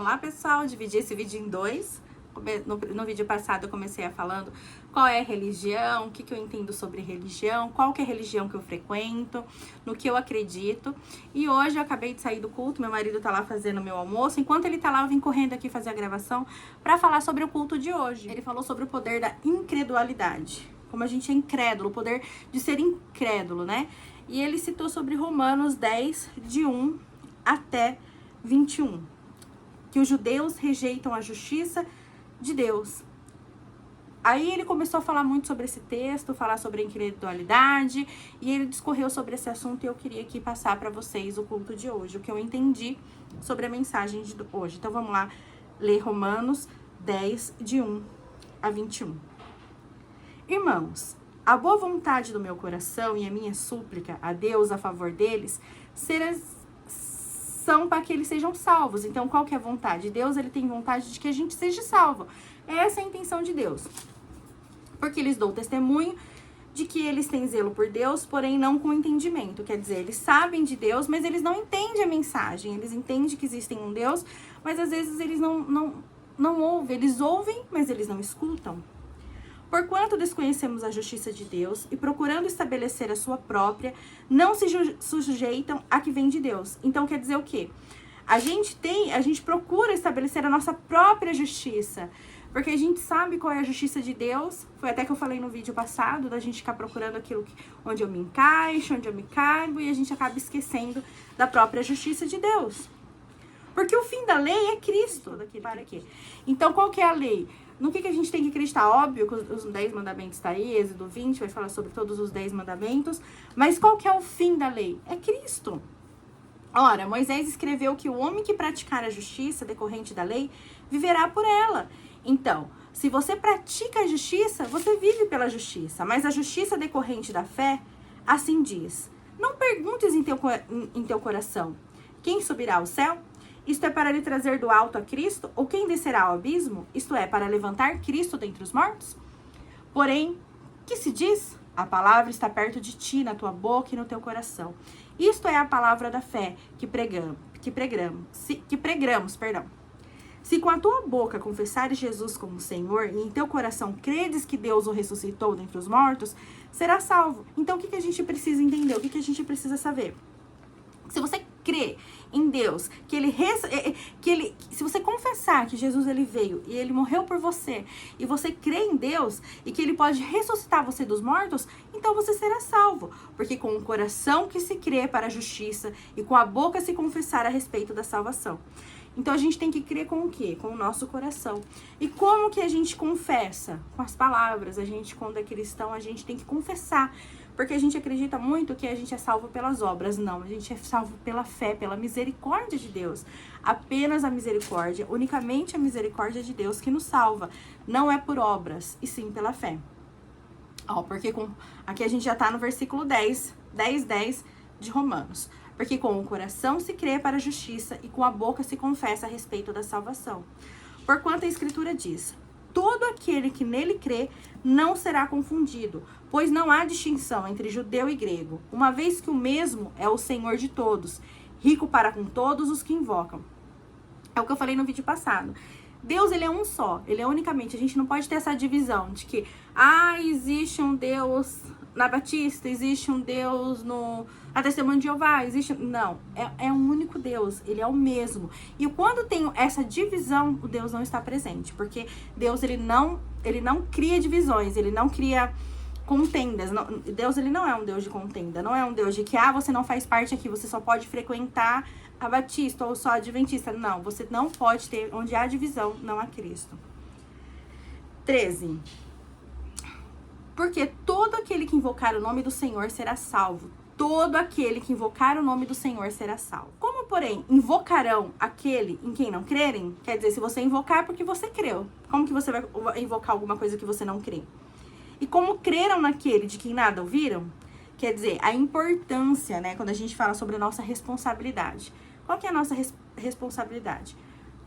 lá, pessoal, dividi esse vídeo em dois. No vídeo passado eu comecei falando qual é a religião, o que eu entendo sobre religião, qual que é a religião que eu frequento, no que eu acredito. E hoje eu acabei de sair do culto, meu marido tá lá fazendo meu almoço. Enquanto ele tá lá, eu vim correndo aqui fazer a gravação pra falar sobre o culto de hoje. Ele falou sobre o poder da incredulidade, como a gente é incrédulo, o poder de ser incrédulo, né? E ele citou sobre Romanos 10, de 1 até 21, que os judeus rejeitam a justiça de Deus. Aí ele começou a falar muito sobre esse texto, falar sobre a incredulidade, e ele discorreu sobre esse assunto, e eu queria aqui passar para vocês o culto de hoje, o que eu entendi sobre a mensagem de hoje. Então vamos lá ler Romanos 10, de 1 a 21. Irmãos, a boa vontade do meu coração e a minha súplica a Deus a favor deles são para que eles sejam salvos. Então, qual que é a vontade de Deus? Ele tem vontade de que a gente seja salvo. Essa é a intenção de Deus. Porque eles dão testemunho de que eles têm zelo por Deus, porém não com entendimento. Quer dizer, eles sabem de Deus, mas eles não entendem a mensagem. Eles entendem que existe um Deus, mas às vezes eles não ouvem. Eles ouvem, mas eles não escutam. Porquanto desconhecemos a justiça de Deus e procurando estabelecer a sua própria, não se sujeitam a que vem de Deus. Então quer dizer o quê? A gente procura estabelecer a nossa própria justiça, porque a gente sabe qual é a justiça de Deus. Foi até que eu falei no vídeo passado, da gente ficar procurando aquilo onde eu me encaixo, onde eu me caibo, e a gente acaba esquecendo da própria justiça de Deus. Porque o fim da lei é Cristo. Para quê? Então qual que é a lei? No que a gente tem que acreditar? Óbvio que os 10 mandamentos está aí, Êxodo 20 vai falar sobre todos os 10 mandamentos, mas qual que é o fim da lei? É Cristo. Ora, Moisés escreveu que o homem que praticar a justiça decorrente da lei, viverá por ela. Então, se você pratica a justiça, você vive pela justiça, mas a justiça decorrente da fé, assim diz: não perguntes em teu coração, quem subirá ao céu? Isto é para lhe trazer do alto a Cristo? Ou quem descerá ao abismo? Isto é, para levantar Cristo dentre os mortos? Porém, que se diz? A palavra está perto de ti, na tua boca e no teu coração. Isto é a palavra da fé que pregamos. Se com a tua boca confessares Jesus como Senhor e em teu coração credes que Deus o ressuscitou dentre os mortos, será salvo. Então, o que a gente precisa entender? O que a gente precisa saber? Se você crê em Deus, se você confessar que Jesus ele veio e ele morreu por você, e você crê em Deus e que ele pode ressuscitar você dos mortos, então você será salvo. Porque com o coração que se crê para a justiça e com a boca se confessar a respeito da salvação. Então a gente tem que crer com o quê? Com o nosso coração. E como que a gente confessa? Com as palavras. A gente, quando é cristão, a gente tem que confessar. Porque a gente acredita muito que a gente é salvo pelas obras. Não, a gente é salvo pela fé, pela misericórdia de Deus. Apenas a misericórdia, unicamente a misericórdia de Deus que nos salva. Não é por obras, e sim pela fé. Porque aqui a gente já está no versículo 10 de Romanos. Porque com o coração se crê para a justiça e com a boca se confessa a respeito da salvação. Porquanto a Escritura diz: todo aquele que nele crê não será confundido, pois não há distinção entre judeu e grego, uma vez que o mesmo é o Senhor de todos, rico para com todos os que invocam. É o que eu falei no vídeo passado. Deus, ele é um só, ele é unicamente, a gente não pode ter essa divisão de que, existe um Deus na Batista, existe um Deus na Testemunha de Jeová, não, é um único Deus, ele é o mesmo. E quando tem essa divisão, o Deus não está presente, porque Deus, ele não cria divisões, ele não cria contendas. Deus, ele não é um Deus de contenda, não é um Deus de que, você não faz parte aqui, você só pode frequentar a Batista ou só a Adventista. Não, você não pode ter, onde há divisão, não há Cristo. 13. Porque todo aquele que invocar o nome do Senhor será salvo. Todo aquele que invocar o nome do Senhor será salvo. Como, porém, invocarão aquele em quem não crerem? Quer dizer, se você invocar porque você creu. Como que você vai invocar alguma coisa que você não crê? E como creram naquele de quem nada ouviram? Quer dizer, a importância, né? Quando a gente fala sobre a nossa responsabilidade. Qual que é a nossa responsabilidade?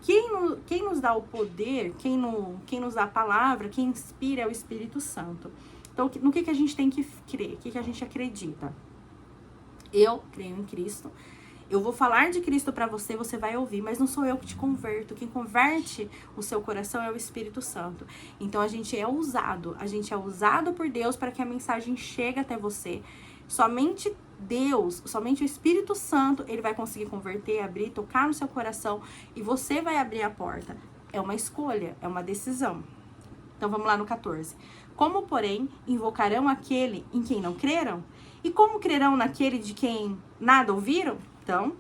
Quem nos dá o poder, quem nos dá a palavra, quem inspira é o Espírito Santo. Então, no que a gente tem que crer? O que a gente acredita? Eu creio em Cristo. Eu vou falar de Cristo para você, você vai ouvir, mas não sou eu que te converto. Quem converte o seu coração é o Espírito Santo. Então a gente é usado por Deus para que a mensagem chegue até você. Somente Deus, somente o Espírito Santo, ele vai conseguir converter, abrir, tocar no seu coração e você vai abrir a porta. É uma escolha, é uma decisão. Então vamos lá no 14. Como, porém, invocarão aquele em quem não creram? E como crerão naquele de quem nada ouviram? Então,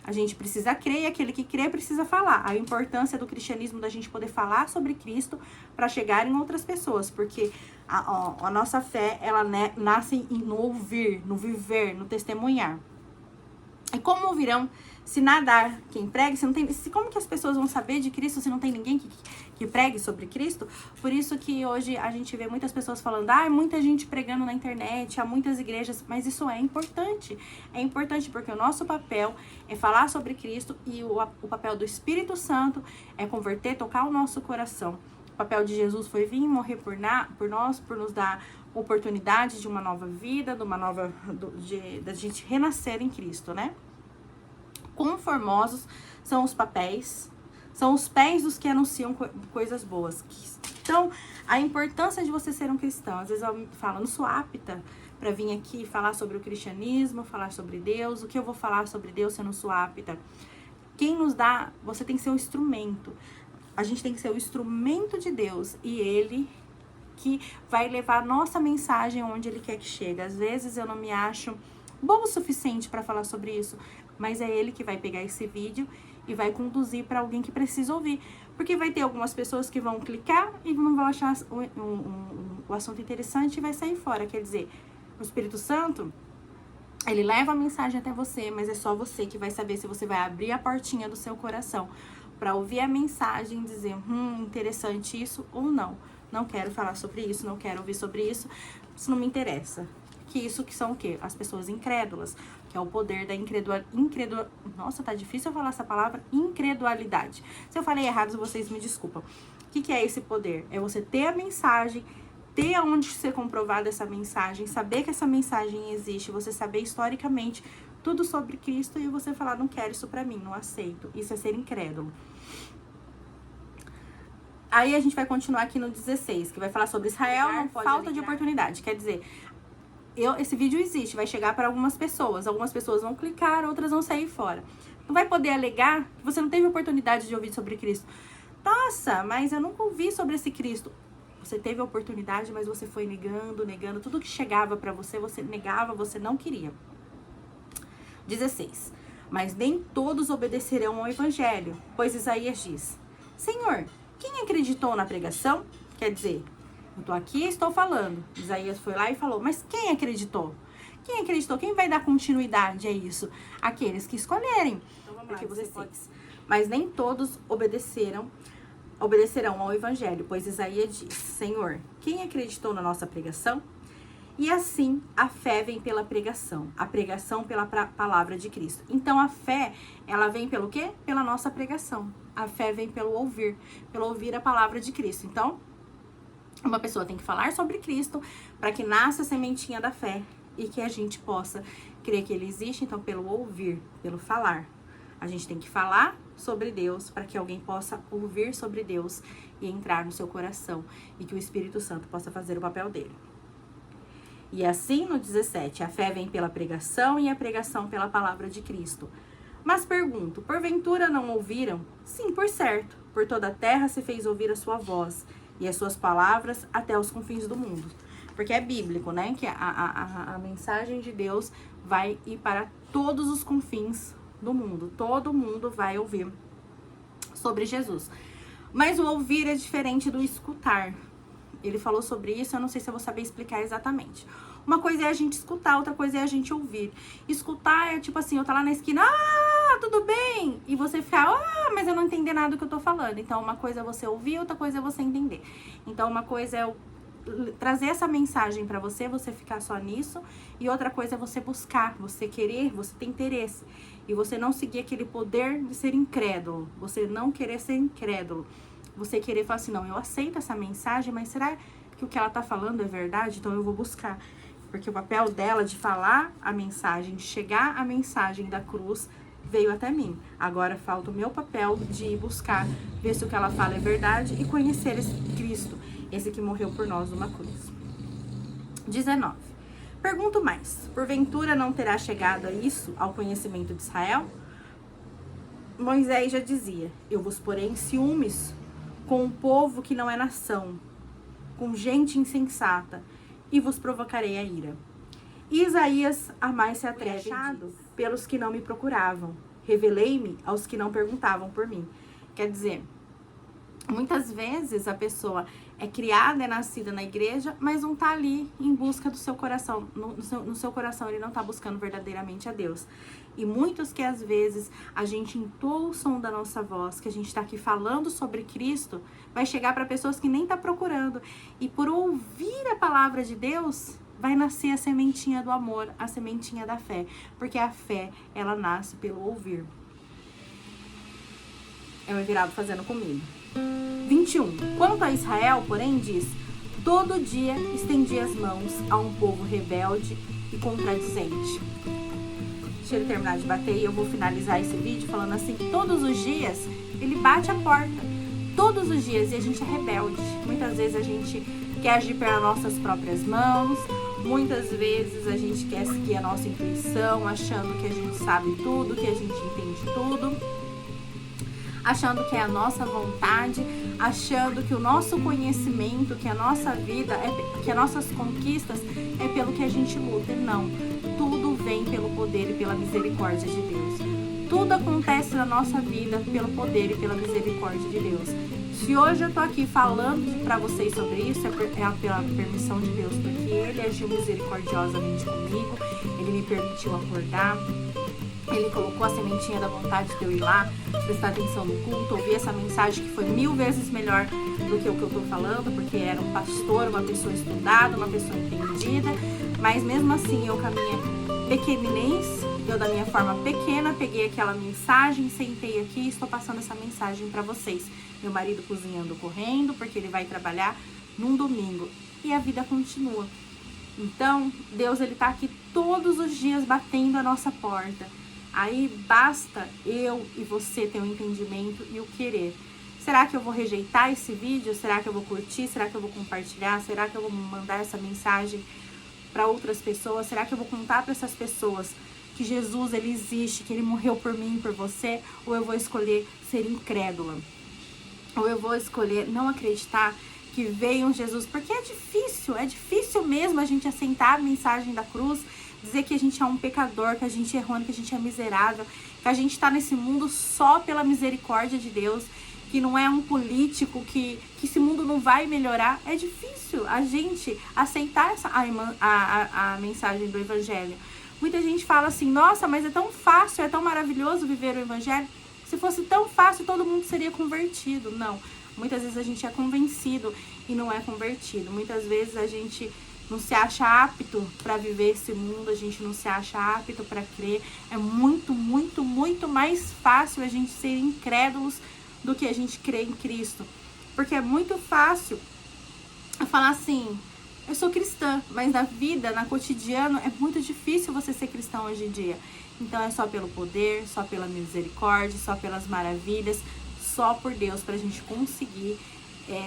a gente precisa crer e aquele que crê precisa falar. A importância do cristianismo, da gente poder falar sobre Cristo para chegar em outras pessoas. Porque a nossa fé, ela nasce no ouvir, no viver, no testemunhar. E como ouvirão se nada quem pregue? Como que as pessoas vão saber de Cristo se não tem ninguém que pregue sobre Cristo? Por isso que hoje a gente vê muitas pessoas falando, muita gente pregando na internet, há muitas igrejas, mas isso é importante. É importante porque o nosso papel é falar sobre Cristo e o papel do Espírito Santo é converter, tocar o nosso coração. O papel de Jesus foi vir morrer por nós, por nos dar oportunidade de uma nova vida, da gente renascer em Cristo, né? Quão formosos são os papéis, são os pés dos que anunciam coisas boas. Então, a importância de você ser um cristão. Às vezes eu falo, não sou apta para vir aqui falar sobre o cristianismo, falar sobre Deus. O que eu vou falar sobre Deus se eu não sou apta? Quem nos dá, você tem que ser um instrumento. A gente tem que ser o instrumento de Deus e Ele que vai levar a nossa mensagem onde Ele quer que chegue. Às vezes eu não me acho bom o suficiente para falar sobre isso, mas é Ele que vai pegar esse vídeo e vai conduzir para alguém que precisa ouvir. Porque vai ter algumas pessoas que vão clicar e não vão achar o assunto interessante e vai sair fora. Quer dizer, o Espírito Santo, ele leva a mensagem até você, mas é só você que vai saber se você vai abrir a portinha do seu coração para ouvir a mensagem e dizer, interessante isso ou não. Não quero falar sobre isso, não quero ouvir sobre isso, isso não me interessa. Que são o quê? As pessoas incrédulas, que é o poder da Nossa, tá difícil eu falar essa palavra, incredulidade. Se eu falei errado, vocês me desculpam. O que é esse poder? É você ter a mensagem, ter aonde ser comprovada essa mensagem, saber que essa mensagem existe, você saber historicamente tudo sobre Cristo e você falar, não quero isso pra mim, não aceito. Isso é ser incrédulo. Aí a gente vai continuar aqui no 16, que vai falar sobre Israel, não pode falta de oportunidade. Quer dizer, esse vídeo existe, vai chegar para algumas pessoas vão clicar, outras vão sair fora. Não vai poder alegar que você não teve oportunidade de ouvir sobre Cristo. Nossa, mas eu nunca ouvi sobre esse Cristo. Você teve a oportunidade, mas você foi negando. Tudo que chegava para você negava, você não queria. 16. Mas nem todos obedecerão ao evangelho, pois Isaías diz, Senhor, quem acreditou na pregação? Quer dizer, eu tô aqui e estou falando. Isaías foi lá e falou, mas quem acreditou? Quem acreditou? Quem vai dar continuidade a isso? Aqueles que escolherem. Então vamos lá, 16. Mas nem todos obedecerão ao evangelho, pois Isaías diz, Senhor, quem acreditou na nossa pregação? E assim, a fé vem pela pregação, a pregação pela palavra de Cristo. Então, a fé, ela vem pelo quê? Pela nossa pregação. A fé vem pelo ouvir a palavra de Cristo. Então, uma pessoa tem que falar sobre Cristo para que nasça a sementinha da fé e que a gente possa crer que Ele existe. Então, pelo ouvir, pelo falar. A gente tem que falar sobre Deus para que alguém possa ouvir sobre Deus e entrar no seu coração e que o Espírito Santo possa fazer o papel dele. E assim, no 17, a fé vem pela pregação e a pregação pela palavra de Cristo. Mas pergunto, porventura não ouviram? Sim, por certo, por toda a terra se fez ouvir a sua voz e as suas palavras até os confins do mundo. Porque é bíblico, né? Que a mensagem de Deus vai ir para todos os confins do mundo. Todo mundo vai ouvir sobre Jesus. Mas o ouvir é diferente do escutar. Ele falou sobre isso, eu não sei se eu vou saber explicar exatamente. Uma coisa é a gente escutar, outra coisa é a gente ouvir. Escutar é tipo assim, eu tá lá na esquina, tudo bem? E você ficar, mas eu não entendi nada do que eu tô falando. Então, uma coisa é você ouvir, outra coisa é você entender. Então, uma coisa é eu trazer essa mensagem pra você ficar só nisso. E outra coisa é você buscar, você querer, você ter interesse. E você não seguir aquele poder de ser incrédulo. Você não querer ser incrédulo. Você querer falar assim, não, eu aceito essa mensagem, mas será que o que ela tá falando é verdade? Então eu vou buscar. Porque o papel dela de falar a mensagem, de chegar a mensagem da cruz, veio até mim. Agora falta o meu papel de ir buscar, ver se o que ela fala é verdade e conhecer esse Cristo, esse que morreu por nós numa cruz. 19. Pergunto mais, porventura não terá chegado a isso, ao conhecimento de Israel? Moisés já dizia, eu vos porei em ciúmes com um povo que não é nação, com gente insensata, e vos provocarei a ira. E Isaías a mais se atreve pelos que não me procuravam. Revelei-me aos que não perguntavam por mim. Quer dizer, muitas vezes a pessoa é criada, é nascida na igreja, mas não está ali em busca do seu coração. No seu coração ele não está buscando verdadeiramente a Deus. E muitos que às vezes a gente entoa o som da nossa voz, que a gente está aqui falando sobre Cristo, vai chegar para pessoas que nem estão procurando. E por ouvir a palavra de Deus, vai nascer a sementinha do amor, a sementinha da fé. Porque a fé, ela nasce pelo ouvir. É o Everaldo fazendo comigo. 21. Quanto a Israel, porém, diz, todo dia estendi as mãos a um povo rebelde e contradizente. Deixa ele terminar de bater e eu vou finalizar esse vídeo falando assim, que todos os dias ele bate a porta. Todos os dias, e a gente é rebelde. Muitas vezes a gente quer agir pelas nossas próprias mãos, muitas vezes a gente quer seguir a nossa intuição, achando que a gente sabe tudo, que a gente entende tudo, achando que é a nossa vontade, achando que o nosso conhecimento, que a nossa vida, que as nossas conquistas é pelo que a gente luta. E não, tudo vem pelo poder e pela misericórdia de Deus. Tudo acontece na nossa vida pelo poder e pela misericórdia de Deus. Se hoje eu tô aqui falando pra vocês sobre isso, é pela permissão de Deus, porque Ele agiu misericordiosamente comigo, Ele me permitiu acordar, Ele colocou a sementinha da vontade de eu ir lá, prestar atenção no culto, ouvir essa mensagem que foi 1000 vezes melhor do que o que eu tô falando, porque era um pastor, uma pessoa estudada, uma pessoa entendida, mas mesmo assim eu com a minha pequenez, eu da minha forma pequena, peguei aquela mensagem, sentei aqui e estou passando essa mensagem para vocês. Meu marido cozinhando, correndo, porque ele vai trabalhar num domingo. E a vida continua. Então, Deus, ele tá aqui todos os dias batendo a nossa porta. Aí basta eu e você ter o entendimento e o querer. Será que eu vou rejeitar esse vídeo? Será que eu vou curtir? Será que eu vou compartilhar? Será que eu vou mandar essa mensagem para outras pessoas? Será que eu vou contar para essas pessoas que Jesus, ele existe, que ele morreu por mim e por você? Ou eu vou escolher ser incrédula? Ou eu vou escolher não acreditar que veio um Jesus? Porque é difícil mesmo a gente aceitar a mensagem da cruz, dizer que a gente é um pecador, que a gente é errôneo, que a gente é miserável, que a gente está nesse mundo só pela misericórdia de Deus, que não é um político, que esse mundo não vai melhorar. É difícil a gente aceitar a mensagem do Evangelho. Muita gente fala assim, nossa, mas é tão fácil, é tão maravilhoso viver o Evangelho. Se fosse tão fácil, todo mundo seria convertido. Não, muitas vezes a gente é convencido e não é convertido. Muitas vezes a gente não se acha apto para viver esse mundo, a gente não se acha apto para crer. É muito, muito, muito mais fácil a gente ser incrédulos do que a gente crer em Cristo. Porque é muito fácil falar assim, eu sou cristã, mas na vida, na cotidiano, é muito difícil você ser cristão hoje em dia. Então é só pelo poder, só pela misericórdia, só pelas maravilhas, só por Deus pra gente conseguir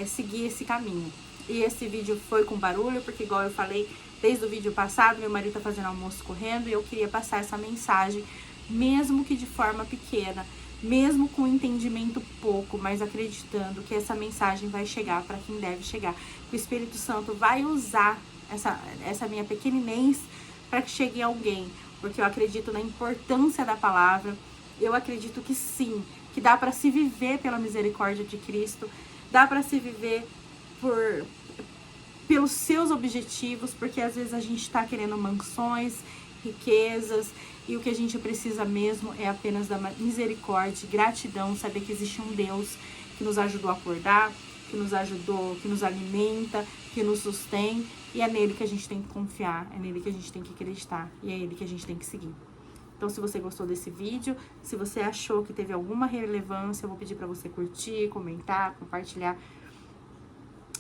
seguir esse caminho. E esse vídeo foi com barulho, porque igual eu falei, desde o vídeo passado, meu marido tá fazendo almoço correndo e eu queria passar essa mensagem, mesmo que de forma pequena, mesmo com entendimento pouco, mas acreditando que essa mensagem vai chegar para quem deve chegar. O Espírito Santo vai usar essa minha pequenez para que chegue em alguém, porque eu acredito na importância da palavra. Eu acredito que sim, que dá para se viver pela misericórdia de Cristo, dá para se viver pelos seus objetivos, porque às vezes a gente está querendo mansões, riquezas, e o que a gente precisa mesmo é apenas da misericórdia, gratidão, saber que existe um Deus que nos ajudou a acordar, que nos ajudou, que nos alimenta, que nos sustém, e é nele que a gente tem que confiar, é nele que a gente tem que acreditar, e é ele que a gente tem que seguir. Então, se você gostou desse vídeo, se você achou que teve alguma relevância, eu vou pedir para você curtir, comentar, compartilhar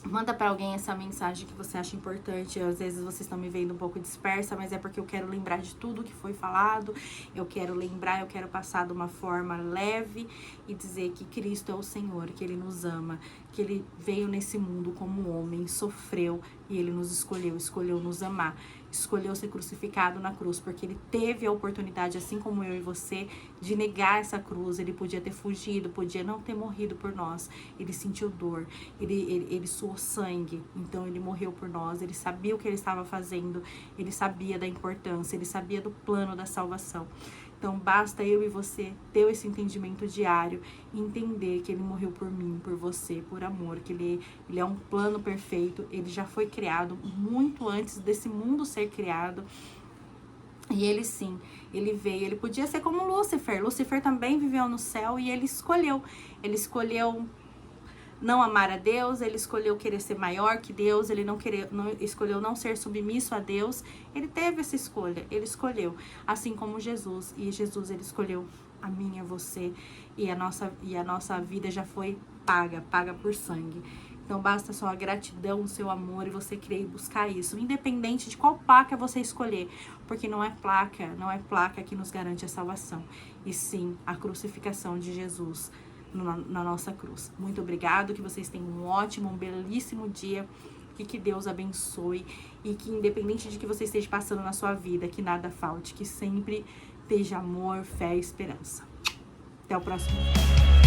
Manda para alguém essa mensagem que você acha importante. Às vezes vocês estão me vendo um pouco dispersa, mas é porque eu quero lembrar de tudo que foi falado. Eu quero lembrar, eu quero passar de uma forma leve e dizer que Cristo é o Senhor, que Ele nos ama, que Ele veio nesse mundo como homem, sofreu e Ele nos escolheu nos amar. Escolheu ser crucificado na cruz, porque Ele teve a oportunidade, assim como eu e você, de negar essa cruz. Ele podia ter fugido, podia não ter morrido por nós. Ele sentiu dor, ele suou sangue, então Ele morreu por nós. Ele sabia o que Ele estava fazendo, Ele sabia da importância, Ele sabia do plano da salvação. Então, basta eu e você ter esse entendimento diário e entender que Ele morreu por mim, por você, por amor, que Ele é um plano perfeito. Ele já foi criado muito antes desse mundo ser criado. E Ele sim, Ele veio, Ele podia ser como Lúcifer. Lúcifer também viveu no céu e Ele escolheu não amar a Deus, ele escolheu querer ser maior que Deus, ele escolheu não ser submisso a Deus. Ele teve essa escolha, ele escolheu, assim como Jesus. E Jesus, ele escolheu a mim, a você, e a nossa vida já foi paga por sangue. Então basta só a gratidão, o seu amor, e você querer buscar isso, independente de qual placa você escolher, porque não é placa que nos garante a salvação, e sim a crucificação de Jesus na nossa cruz. Muito obrigado, que vocês tenham um ótimo, um belíssimo dia, que Deus abençoe, e que independente de que você esteja passando na sua vida, que nada falte, que sempre esteja amor, fé e esperança. Até o próximo vídeo.